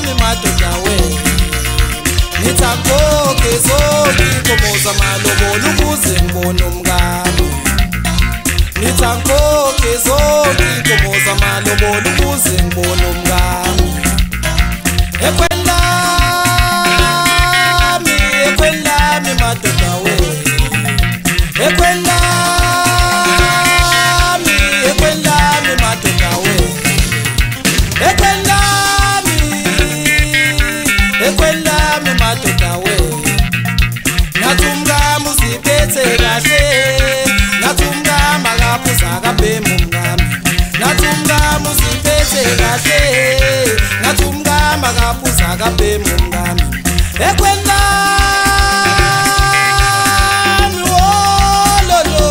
ekwendami madoda we ngithakoke zonke inkomo zamalobolo ukuze ngibone umngami ngithakoke zonke inkomo zamalobolo ukuze ngibone umngami ekwendami madoda we ekwendami madoda we ekwendami madoda we nathi umngami uziphethe kahle nathi umngami akaphuza akabhema umngami nathi umngami uziphethe kahle nathi umngami akaphuza akabhema umngami ekwendami wololo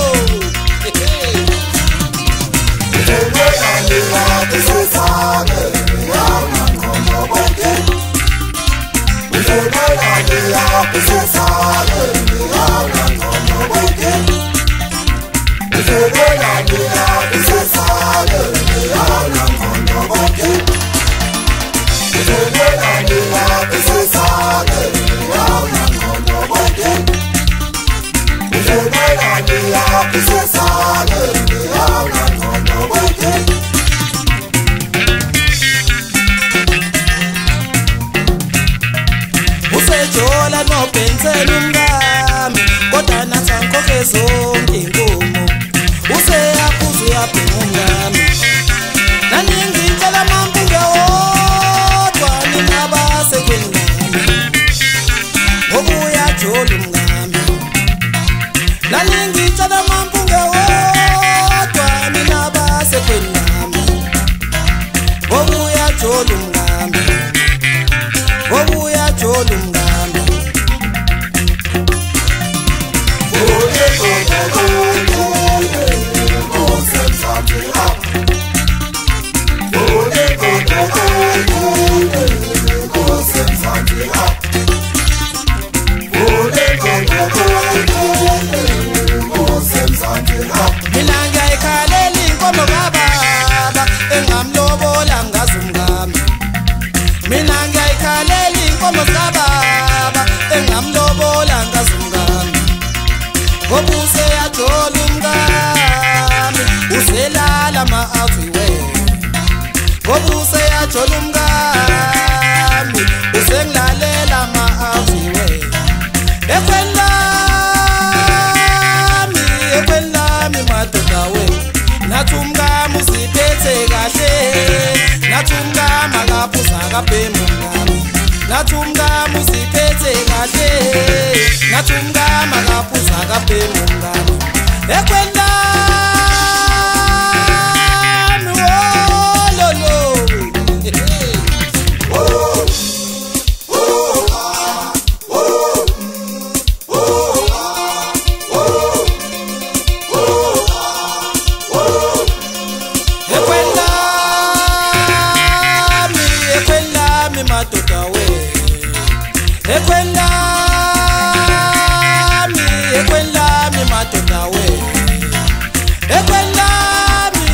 usejola nobhensela umngami kodwa nathi angikhokhe zonke inkomo useyaphuza uyabhema umngami naningi intshela amampunge wodwa nina basekwendami ngoba uyajola umngami naningi intshela amampunge wodwa nina basekwendami ngoba uyajola umngami ngoba uyajola umngami mina ngiyayikhalela inkomo kababa engamlobola ngazi umngami mina ngiyayikhalela inkomo kababa engamlobola ngazi umngami ngoba useyajola umngami uselala ma-aviwe ngoba useyajola umngami usengilalela ma-aviwe ekwendami madoda we nathi umngami uziphethe kahle nathi umngami akaphuza akabhema umngami nathi umngami uziphethe kahle nathi umngami akaphuza akabhema umngami ekwendami wololo madoda we ekwendami madoda we ekwendami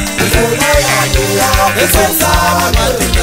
madoda